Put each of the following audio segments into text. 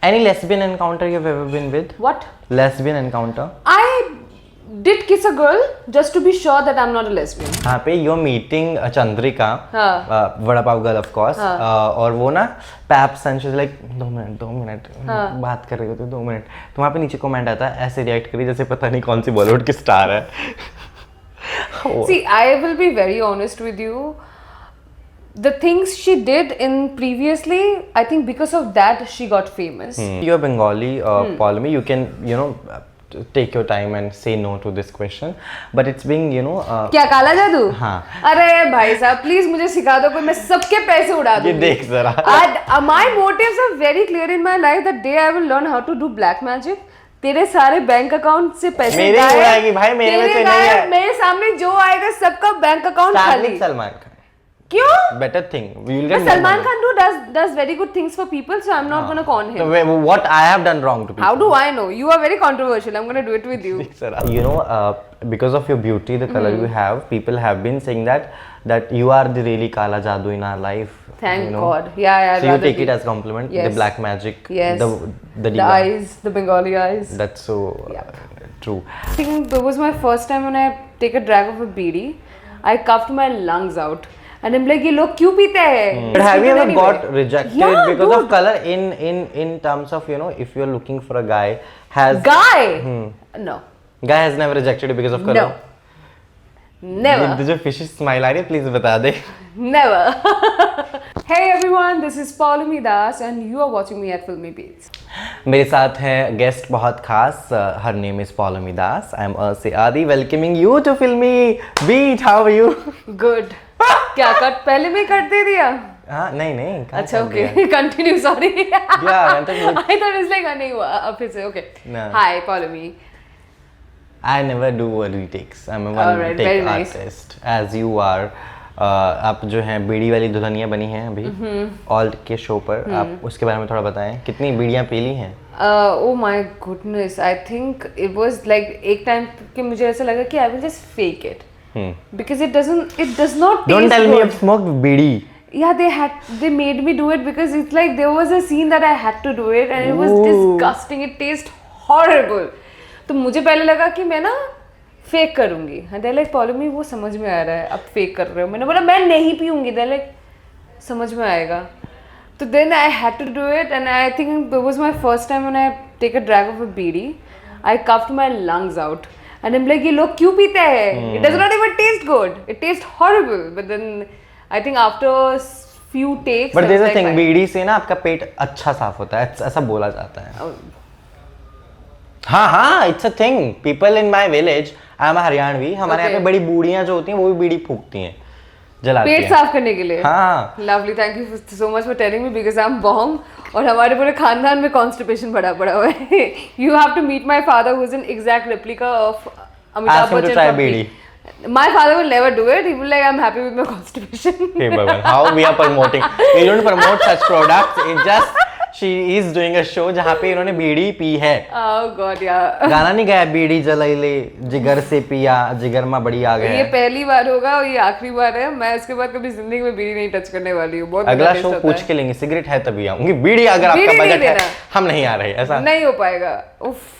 Any lesbian encounter you've ever been with? What? Lesbian encounter? I did kiss a girl just to be sure that I'm not a lesbian. हाँ पे you're meeting Chandrika, vada pav girl of course, और वो ना paps and she is like 2 minute बात कर रही होती 2 minute, तो वहाँ पे नीचे कमेंट आता है ऐसे रिएक्ट करी जैसे पता नहीं कौन सी बॉलीवुड की स्टार है. See, I will be very honest with you. The things she did in previously, I think because of that she got famous. You're Bengali, Paulami. You can, take your time and say no to this question, but it's being, क्या काला जादू? हाँ. अरे भाई साहब, please मुझे सिखा दो, कोई मैं सबके पैसे उड़ा दूँगी. ये देख जरा. My motives are very clear in my life. The day I will learn how to do black magic, तेरे सारे बैंक अकाउंट से पैसे मेरे ही उड़ाएगी भाई, मेरे में से नहीं है. मेरे सामने जो आएगा सबका बैंक अकाउंट खाली. सलमान खान. क्यों? Better thing. You'll get Salman Khan does very good things for people, so I'm not gonna con him. So what I have done wrong to people? How do I know? You are very controversial. I'm gonna do it with you. Because of your beauty, the color you have, people have been saying that you are the really kala jadoo in our life. Thank God. Yeah. So you take it as compliment. Yes. The black magic. Yes. The eyes, the Bengali eyes. That's so true. I think that was my first time when I take a drag of a beedi. I coughed my lungs out. And I'm like, ये लोग क्यों पीते हैं? But have you ever got rejected because of color in terms of, if you're looking for a guy has... Guy? No. Guy has never rejected you because of color? No. Never. ये जो fishy smile आ रही है, please बता दे. Never. Hey everyone, this is Paulami Das and you are watching me at Filmy Beats. मेरे साथ हैं guest बहुत खास. Her name is Paulami Das. I am Arsi Adi welcoming you to Filmy Beat. How are you? Good. क्या cut पहले में कर दे दिया? हाँ नहीं. अच्छा okay continue sorry. Yeah, I thought it's like नहीं हुआ अब फिर से okay. Hi Paulami. I never do retakes. I'm a one take artist as you are. आप जो हैं बीड़ी वाली दुल्हनिया बनी हैं अभी ऑल के शो पर. आप उसके बारे में थोड़ा बताएं, कितनी बीड़ियाँ पी ली हैं? Oh my goodness, I think it was like एक टाइम कि मुझे ऐसा लगा कि I will just fake it. Because it does not taste Don't tell good. me you've smoked bidi. Yeah, they made me do it because it's like there was a scene that I had to do it and it was disgusting. It tastes horrible. तो मुझे पहले लगा कि मैं ना fake करूंगी. And they're like, Paulami वो समझ में आ रहा है, अब फेक कर रहे हो. मैंने बोला मैं नहीं पीऊंगी. They're like, समझ में आएगा. तो then I had to do it and I think it was my first time when I take a drag of a beedi. I coughed my lungs out. And I'm like, ये लोग क्यों पीते हैं? It does not even taste good. It tastes horrible. But then I think after few takes. But there's a thing, बीड़ी से ना आपका पेट अच्छा साफ होता है, ऐसा बोला जाता है. हाँ, it's a thing. People in my village, I am a Haryanvi, हमारे यहाँ पे बड़ी बूढ़ियाँ जो होती हैं वो भी बीड़ी फूकती हैं, जलाती हैं. पेट साफ करने के लिए. हाँ. Lovely, thank you so much for telling me because I'm bong और हमारे पूरे खानदान में constipation पड़ा हुआ है. You have to meet my father who is an exact replica of Amitabh Bachchan. Ask him to try bidi. My father will never do it. He will like, I'm happy with my constipation. Hey Bhavan, how we are promoting? We don't promote such products. It just she is doing a show जहाँ पे इन्होंने बीड़ी P है. Oh God, yeah. गाना नहीं गाया बीड़ी जलाई ले जिगर से पिया जिगर में बड़ी आ गया. ये पहली बार होगा और ये आखिरी बार है. मैं इसके बाद कभी जिंदगी में बीड़ी नहीं टच करने वाली हूँ. बहुत अगला शो पूछ के लेंगे, सिगरेट है तभी आऊंगी. बीड़ी अगर आपका बजट है हम नहीं आ रहे. ऐसा नहीं हो पाएगा. उफ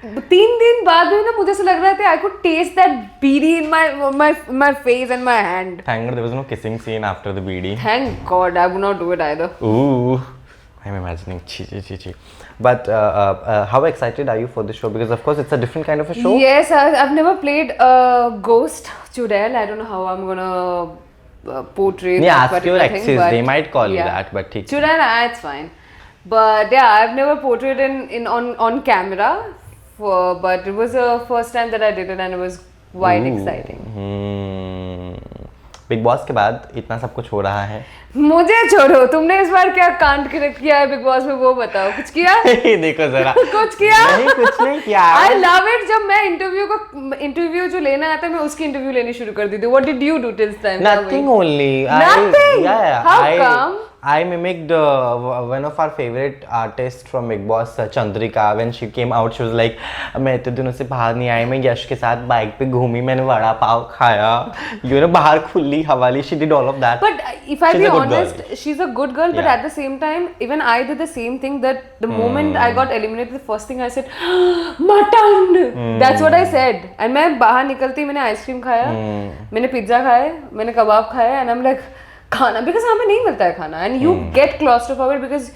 3 दिन बाद भी ना मुझे ऐसा लग रहा था I could taste that beedi in my face and my hand. Thank God there was no kissing scene after the beedi. Thank God, I would not do it either. Ooh, I'm imagining. Chi. But how excited are you for the show? Because of course it's a different kind of a show. Yes, I've never played a ghost Chudel. I don't know how I'm gonna portray that ask particular your thing. exes, they might call you that, but ठीक. Chudel, it's fine. But yeah, I've never portrayed on camera. But it was the first time that I did it and it was quite exciting. Big boss के बाद इतना सब कुछ हो रहा है. मुझे छोड़ो, तुमने इस बार क्या कांड किया है बिग बॉस में वो बताओ. कुछ किया? देखो जरा. कुछ किया? नहीं, कुछ नहीं किया. I love it जब मैं इंटरव्यू जो लेना आता है मैं उसकी इंटरव्यू लेनी शुरू कर देती हूँ. What did you do till this time? Nothing only. Nothing? How come? I mimicked one of our favorite artists from Big Boss, Chandrika. When she came out, she was like, मैं इतने दिनों से बाहर नहीं आई, मैं यश के साथ बाइक पे घूमी, मैंने वड़ा पाव खाया, बाहर खुली हवाली. She did all of that. But if I be honest, she's a good girl, but Yeah. at the same time, even I did the same thing. That the moment I got eliminated, the first thing I said, mutton. That's what I said. And मैं बाहर निकलती ही मैंने ice cream खाया, मैंने pizza खाया, मैंने कबाब खाया, and I'm like खाना because वहाँ पे नहीं मिलता है खाना, and you get claustrophobic because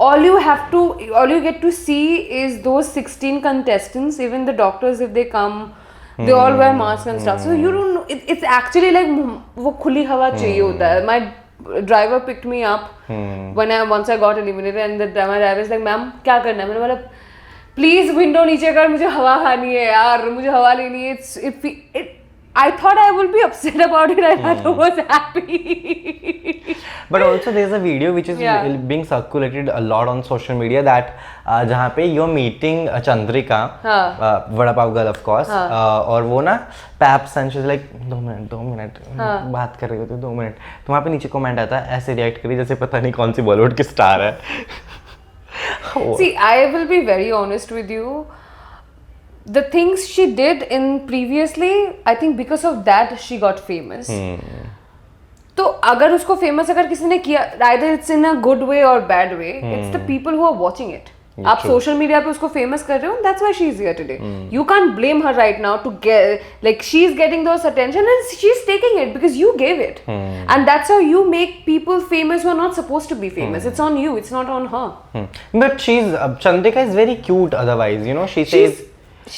all you get to see is those 16 contestants. Even the doctors, if they come, they all wear masks and stuff, so you don't know. It's actually like वो खुली हवा चाहिए होता है. My driver picked me up once I got eliminated, and my driver is like, ma'am क्या करना है? मैंने बोला प्लीज विंडो नीचे कर, मुझे हवा खानी है यार, मुझे हवा लेनी है. I thought I would be upset about it, and I was happy. But also there's a video which is being circulated a lot on social media that जहाँ पे you're meeting Chandrika, vada pav girl of course, और वो ना paps and she is like 2 minute बात कर रही होती है 2 मिनट, तो वहाँ पे नीचे कमेंट आता है ऐसे रिएक्ट करी जैसे पता नहीं कौन सी बॉलीवुड की स्टार है. See, I will be very honest with you. The things she did in previously, I think because of that she got famous. तो अगर उसको famous अगर किसी ने किया, either it's in a good way or bad way, it's the people who are watching it. आप social media पे उसको फेमस कर रहे हो, that's why she is here today. You can't blame her right now to get, like, she is getting those attention and she is taking it because you gave it. And that's how you make people famous who are not supposed to be famous. It's on you, it's not on her. But Chandrika is very cute otherwise, you know, she's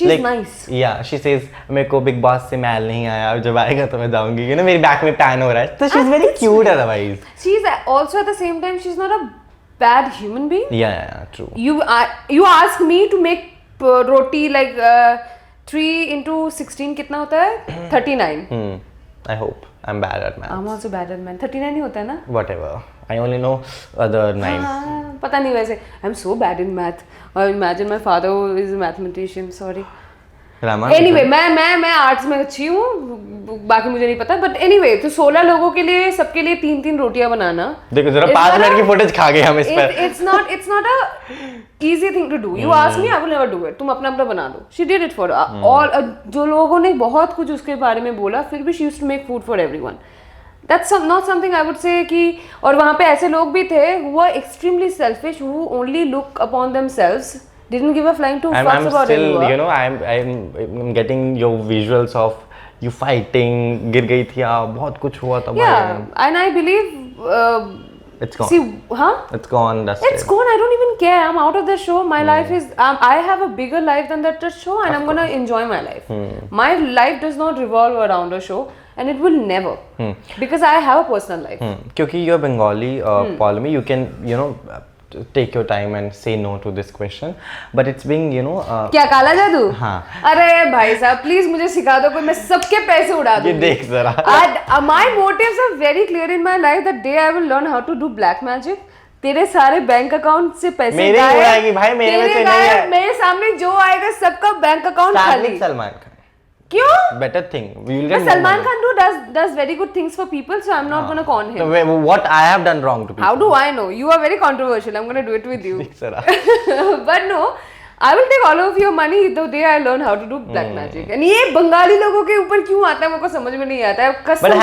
like, nice. Yeah, she says मेरे को big boss से मैल नहीं आया और जब आएगा तो मैं जाऊंगी, you know, मेरी बैक में टैन हो रहा है, तो she's very cute otherwise. She's also at the same time she's not a bad human being. Yeah, true. You ask me to make roti like 3 into 16 कितना होता है? 39. I hope I'm bad at math. I'm also bad at math. 39 ही होता है ना? Whatever. I only know other 9. पता नहीं वैसे. I'm so bad in math. Imagine my father is a mathematician. Sorry. Anyway, मैं आर्ट्स में अच्छी हूँ, बाकी मुझे नहीं पता. बट anyway, तो 16 लोगों के लिए, सबके लिए 3-3 रोटियां बनाना. देखो जरा 5 मिनट की फुटेज खा गए हम इस पर. It's not a easy thing to do. You ask me, I will never do it. तुम अपना बना दो. She did it for all. जो लोगों ने बहुत कुछ उसके बारे में बोला, फिर भी she used to make food for everyone. That's not something I would say कि, और वहाँ पे ऐसे लोग भी थे who were extremely selfish, who only look upon themselves, didn't give a flying two fucks about anyone. You know, I'm getting your visuals of you fighting, गिर गई थी आप, बहुत कुछ हुआ था. Yeah, and I believe it's gone. See, It's gone, dusted. It's gone. I don't even care. I'm out of the show. My life is. I have a bigger life than that show, and I'm gonna enjoy my life. My life does not revolve around a show, and it will never, because I have a personal life. क्योंकि you're Bengali, Paulami, you can, you know, take your time and say no to this question, but it's being, you know, क्या काला जादू? हाँ. अरे भाई साहब, please मुझे सिखा दो कोई, मैं सबके पैसे उड़ा दूंगी. ये देख जरा. My motives are very clear in my life. That day I will learn how to do black magic. तेरे सारे बैंक अकाउंट से पैसे मेरे ही उड़ाएगी भाई, मेरे में से नहीं है. मेरे सामने जो आएगा सबका बैंक अकाउंट खाली. सलमान खान. क्यों? Better thing. We'll get Salman Khan does very good things for people, so I'm not gonna con him. So what I have done wrong to people? How do I know? You are very controversial. I'm gonna do it with you. Sara. But no, I will take all of your money the day I learn how to do black magic. And ये बंगाली लोगों के ऊपर क्यों आता है, मुझको समझ में नहीं आता है. But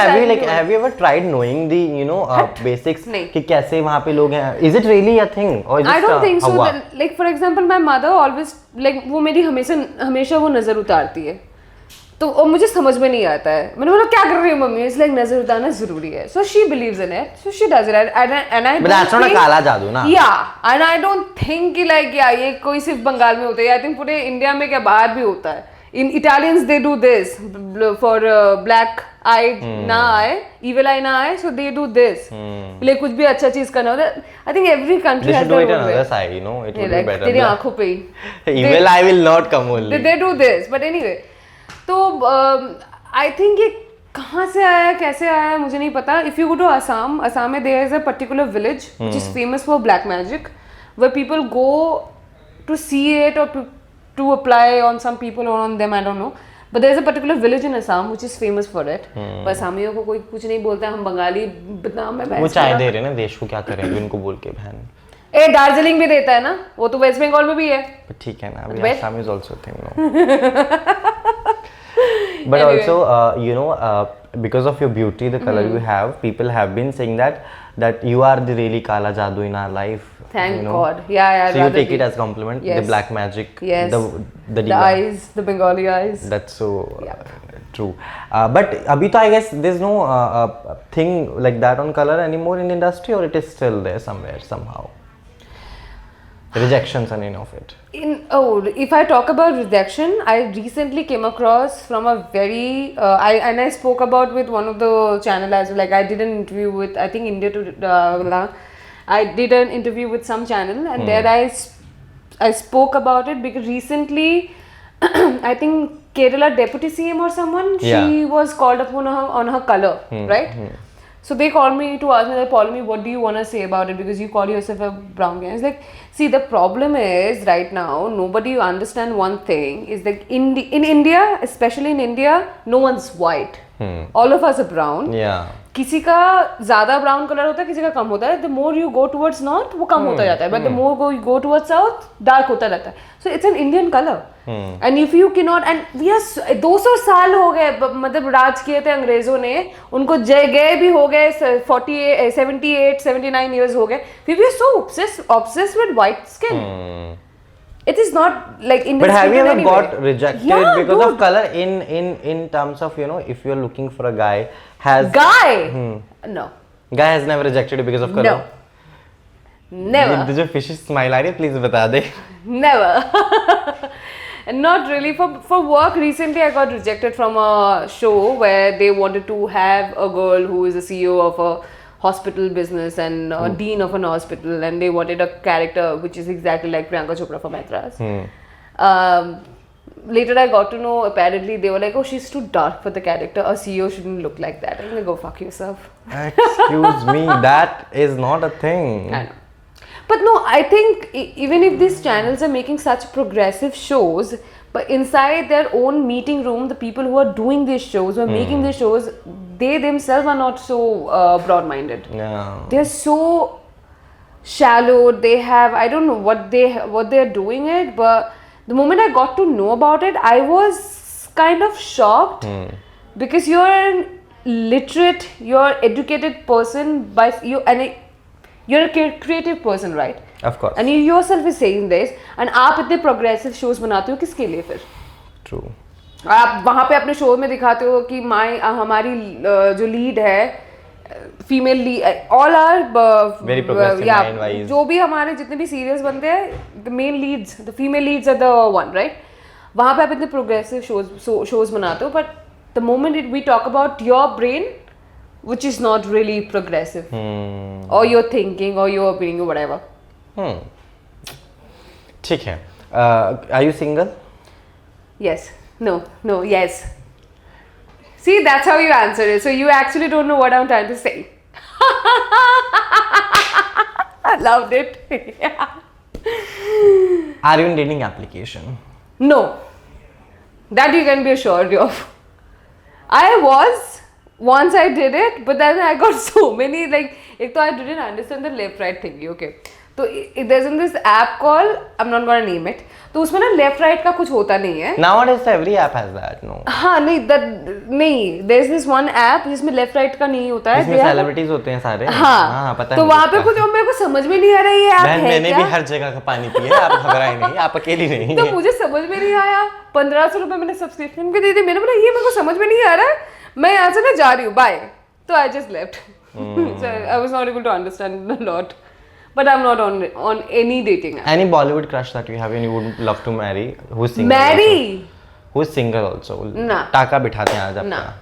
have you ever tried knowing the, you know, basics कि कैसे वहाँ पे लोग हैं? Is it really a thing or just I don't think so. Like for example, my mother always, like, वो मेरी हमेशा वो नजर उतारती है, तो वो मुझे समझ में नहीं आता है. मैंने बोला क्या कर रही हो मम्मी? इट्स लाइक नजर उतारना जरूरी है. So she believes in it, so she does it, and I but that's not a काला जादू ना. या, एंड आई डोंट थिंक कि लाइक या ये कोई सिर्फ बंगाल में होता है. आई थिंक पूरे इंडिया में क्या बाहर भी होता है. In Italians they do this for black eye ना आए, इविल आई ना आए, so they do this. Like कुछ भी अच्छा चीज करना होता है. I think every country has their own way. Side, you know, it would be better. तेरी आंखों पे evil eye will not come only. They do this. But anyway, तो आई थिंक ये कहाँ से आया, कैसे आया, मुझे नहीं पता. If you go to Assam में there is a particular village which is famous for black magic, where people go to see it और to apply on some people और on them, I don't know. But there is a particular village in Assam which is famous for it. पर असमियों को कोई कुछ नहीं बोलता. हम बंगाली बदनाम में वो चाय दे रहे हैं ना देश को, क्या करेंगे उनको बोल के बहन. दार्जिलिंग भी देता है ना, वो तो वेस्ट बंगाल में भी है. ठीक है ना, अभी Assam is also thing, no. But anyway, also, you know, because of your beauty, the color you have, people have been saying that that you are the really Kala Jadoo in our life. Thank you know? God. Yeah, So you take it as compliment. Yes. The black magic. Yes. The The diva. eyes, the Bengali eyes. That's so true. But abhi to I guess there's no thing like that on color anymore in the industry, or it is still there somewhere somehow. Rejections and of it. If I talk about rejection, I recently came across from a very I spoke about with one of the channel as well. Like I did an interview with I think India to I did an interview with some channel, and there I spoke about it because recently I think Kerala deputy CM or someone she was called up on her color, right? So they called me to ask me, like, Paulami, what do you want to say about it? Because you call yourself a brown guy. It's like, see, the problem is right now, nobody understand one thing is like in India, especially in India, no one's white. All of us are brown. Yeah. किसी का ज़्यादा brown colour होता है, किसी का कम होता है. The more you go towards north, वो कम होता जाता है. But the more you go towards south, dark होता रहता है. So it's an Indian color. And if you cannot, and we are 200 साल हो गए, मतलब राज किए थे अंग्रेजों ने, उनको गए भी हो गए 78, 79 years हो गए. We were so obsessed with white skin. It is not like Indian. But have you ever anyway. got rejected because of color in terms of if you're looking for a guy has No. Guy has never rejected you because of color. No. Never. ये जो fishy smile आ रही है, please बता दे. Never. Not really. For work, recently I got rejected from a show where they wanted to have a girl who is a CEO of a hospital business and dean of an hospital, and they wanted a character which is exactly like Priyanka Chopra from Aetras. Later I got to know, apparently they were like, oh, she's too dark for the character, a CEO shouldn't look like that. I'm like, go fuck yourself. Excuse me, that is not a thing. I know. But no, I think even if these channels are making such progressive shows, but inside their own meeting room, the people who are doing these shows, who are making these shows, they themselves are not so broad-minded. No. They're so shallow. They have, I don't know what they're doing it, but the moment I got to know about it, I was kind of shocked because you're an literate, you're educated person you're a creative person, right? Of course. And you yourself is saying this, and आप इतने progressive shows बनाते हो किसके लिए फिर? True. आप वहाँ पे अपने शो में दिखाते हो कि हमारी जो लीड है female lead, all are very progressive mind wise, जो भी हमारे जितने भी सीरियल्स बनते हैं, the main leads, the female leads are the one, right? वहाँ पे आप इतने प्रोग्रेसिव शोज बनाते हो, but the moment we talk about your brain which is not really progressive, or your thinking or your opinion or whatever. ठीक है. Are you single? Yes. No, yes. See, that's how you answer it. So you actually don't know what I'm trying to say. I loved it. Are you in dating application? No. That you can be assured of. I was. Once I did it, but then I got so many, like, I didn't understand the left right thing, okay? So there's in this app called, I'm not gonna name it, तो उसमें ना left right का कुछ होता नहीं है. Nowadays every app has that, no? हाँ नहीं, there's this one app जिसमें left right का नहीं होता है. जिसमें celebrities होते हैं सारे. हाँ, पता है. तो वहाँ पे कुछ मेरे को समझ में नहीं आ रहा है ये app है क्या? मैंने भी हर जगह का पानी पिया, आप घबराए नहीं, आप अकेली नहीं. तो मुझे समझ में नहीं आया. 1500 रुपए मैंने सब्सक्रिप्शन के दे दी. मैंने बोला ये मेरे को समझ में नहीं आ रहा है, मैं यहाँ से ना जा रही हूँ, बाय. तो I just left. So I was not able to understand a lot. But I'm not on any dating app. Any Bollywood crush that you have and you would love to marry? Who's single? Marry? Also? Who's single also? ना. टाका बिठाते हैं आज ना. आपका.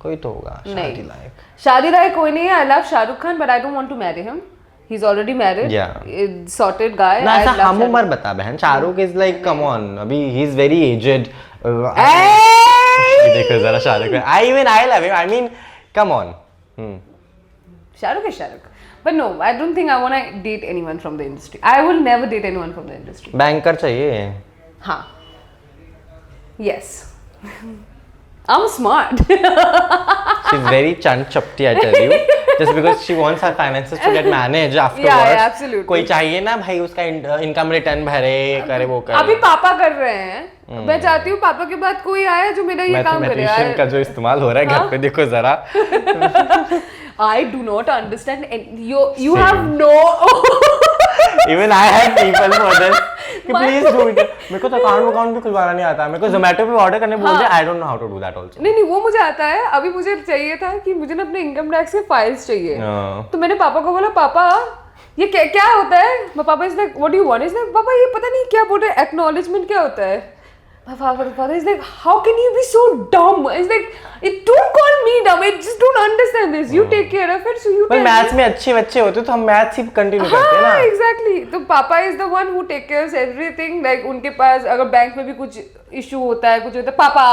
कोई तो होगा. शादी लायक. शादी लायक कोई नहीं है. I love Shah Rukh Khan, but I don't want to marry him. He's already married. Yeah. Sorted guy. ना ऐसा हम उम्र बता बहन. Shahrukh is like come on. अभी he's very aged. देखो जरा Shahrukh. I love him. I mean come on. Shah Rukh is Shah Rukh. But no, I don't think I want to date anyone from the industry. I will never date anyone from the industry. Banker चाहिए. हाँ. Yes. I'm smart. She's very chapti, I tell you. Just because she wants her finances to get managed afterwards. Yeah, absolutely. कोई चाहिए ना भाई उसका income return भरे करे वो करे. अभी पापा कर रहे हैं. मैं चाहती हूँ पापा के बाद कोई आए जो मेरा ये काम करे। मैथमेटिशियन का जो इस्तेमाल हो रहा है घर पे देखो जरा। I do not understand and you have no Even I have people for this कि please do it। मेरे को तो अकाउंट भी खुलवाना नहीं आता, मेरे को Zomato पे ऑर्डर करने बोल दे, I don't know how to do that also। नहीं वो मुझे आता है। अभी मुझे चाहिए था कि मुझे ना अपने इनकम टैक्स के फाइल्स चाहिए, तो मैंने पापा को बोला पापा ये क्या होता है। पापा is like what do you want, is like पापा ये पता नहीं क्या बोल रहे, एक्नॉलेजमेंट क्या होता है। My father is like, how can you be so dumb? It's like, don't call me dumb. I just don't understand this. You take care of it, so you. पर मैथ्स में अच्छे बच्चे होते तो हम मैथ्स ही कंटिन्यू करते हैं ना। Exactly. तो पापा is the one who take care of everything. Like उनके पास अगर बैंक में भी कुछ इशू होता है, कुछ होता है, पापा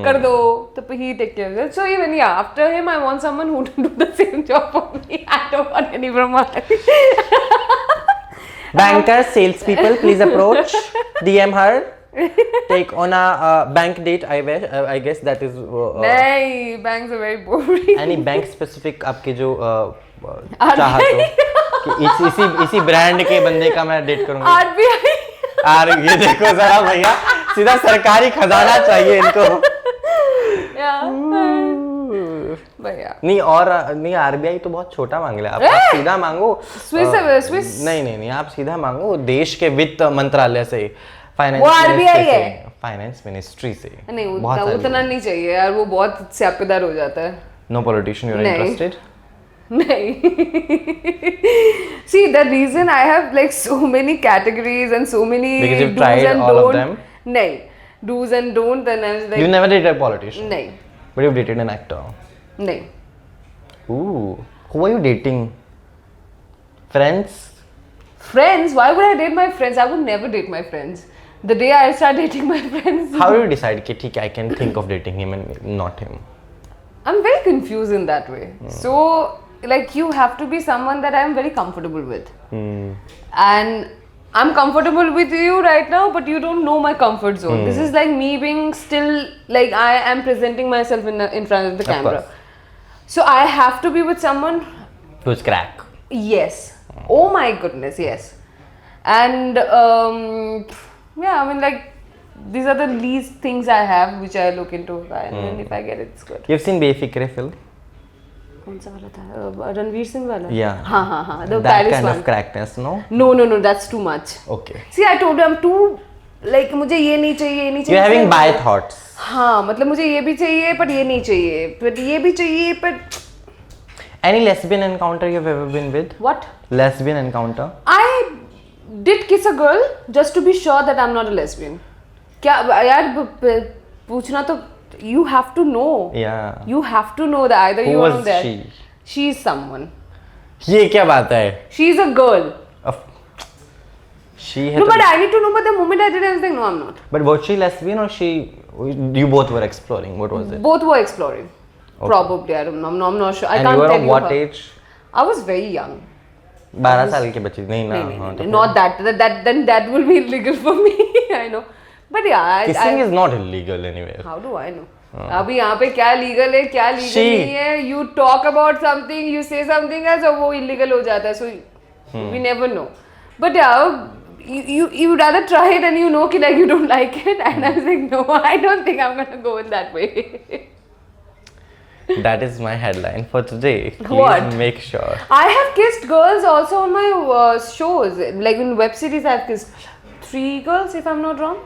कर दो, तो he take care of it. So even after him, I want someone who do the same job for me. I don't want any from Bankers, salespeople, please approach. DM her. Take on a bank date, I guess that is नहीं, banks are very boring। any bank specific आपके जो चाहत हो कि इसी brand के बंदे का मैं डेट करूंगा। RBI ये देखो जरा भैया, सीधा सरकारी खजाना चाहिए इनको। नहीं RBI तो बहुत छोटा मांग ले, आप सीधा मांगो स्विस नहीं आप सीधा मांगो देश के वित्त मंत्रालय से, फाइनेंस फाइनेंस मिनिस्ट्री से। नहीं उतना नहीं चाहिए यार, वो बहुत स्यापेदार हो जाता है। No politician you are interested? नहीं। See the reason I have like so many categories and so many because you've do's tried and all don't. of them? नहीं, do's and don't, and I was like You never dated a politician? नहीं, But you've dated an actor? नहीं। Ooh, who are you dating? Friends? Friends? Why would I date my friends? I would never date my friends. The day I start dating my friends. How do you decide कि ठीक है I can think of dating him and not him? I'm very confused in that way. So like you have to be someone that I am very comfortable with. And I'm comfortable with you right now, but you don't know my comfort zone. This is like me being still like I am presenting myself in front of the camera. So I have to be with someone who's crack. Yes. Oh my goodness, yes. And yeah, I mean like these are the least things I have which I look into, and then if I get it, it's good. You've seen Befikre film? कौन सा वाला था? रणवीर सिंह वाला? Yeah. हाँ. The that Paris kind one. of crackness, no? No, that's too much. Okay. See, I told you I'm too like मुझे ये नहीं चाहिए, ये नहीं चाहिए. You're having bi thoughts. हाँ, मतलब मुझे ये भी चाहिए पर ये नहीं चाहिए, पर ये भी चाहिए पर. Any lesbian encounter you've ever been with? What? Lesbian encounter? I did kiss a girl just to be sure that I'm not a lesbian. क्या यार पूछना तो you have to know. Yeah. You have to know that either you are there. Who was she? She is someone. ये क्या बात है? She is a girl. She had No, but I need to know. But the moment I did, I was like, no, I'm not. But was she lesbian or she? You both were exploring. What was it? Both were exploring. Okay. Probably, I don't know. I'm not sure. I and can't you were tell of you what her. age? I was very young. 12 साल की बच्ची नहीं ना? No, not that. Then that will be illegal for me. I know. But yeah, kissing is not illegal anywhere. How do I know? अभी यहाँ पे क्या legal है क्या लीगल नहीं है. You talk about something, you say something else, और वो illegal हो जाता है. So we never know. But yeah, you rather try it and you know कि like you don't like it, and I was like no, I don't think I'm gonna go in that way. That is my headline for today. Please what? Make sure. I have kissed girls also on my shows. Like in web series, I've kissed 3 girls if I'm not wrong.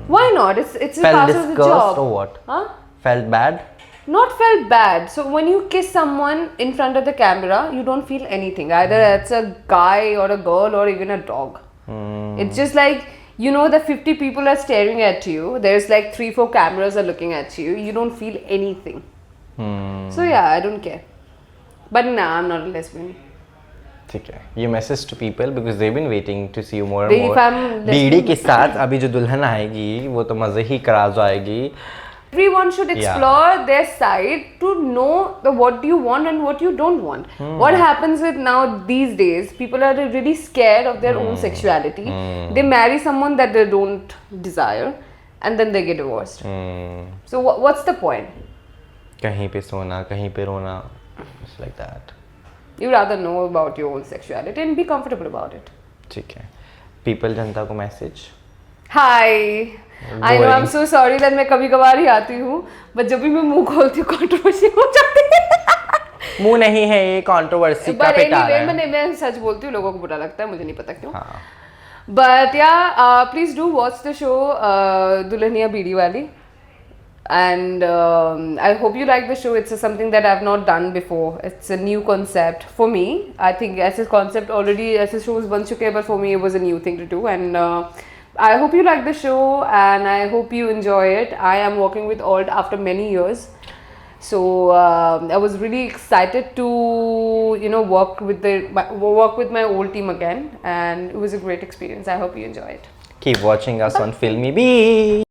Why not? It's a Felt part of the discussed job. or what? Huh? Felt bad? Not felt bad. So when you kiss someone in front of the camera, you don't feel anything. Either it's a guy or a girl or even a dog. It's just like, you know, the 50 people are staring at you. There's like 3-4 cameras are looking at you. You don't feel anything. So yeah, I don't care. But nah, I'm not a lesbian. ठीक है. You message to people because they've been waiting to see you more and more. If I'm बीड़ी के साथ अभी जो दुल्हन आएगी वो तो मजे ही करा जाएगी. Everyone should explore their side to know what you want and what you don't want. What happens with now these days, people are really scared of their own sexuality. They marry someone that they don't desire and then they get divorced. So what's the point? कहीं पे सोना कहीं पे रोना. It's like that. You rather know about your own sexuality and be comfortable about it. ठीक है. People जनता को message. Hi I know I am so sorry that मैं कभी कभार ही आती हूँ, बट जब भी मैं मुंह खोलती हूँ कंट्रोवर्सी हो जाती है। मुंह नहीं है ये, कंट्रोवर्सी का पिटारा है। मैं सच बोलती हूँ, लोगों को बुरा लगता है, मुझे नहीं पता क्यों। हाँ। But yeah please do watch the show Dulhaniya Beedi Wali, and I hope you like the show. It's something that I've not done before. It's a new concept for me. I think as a concept already, as a shows ban chuke hai, but for me it was a new thing to do. And I hope you like the show, and I hope you enjoy it. I am working with Alt after many years, so I was really excited to work with my old team again, and it was a great experience. I hope you enjoy it. Keep watching us on Filmy Bee.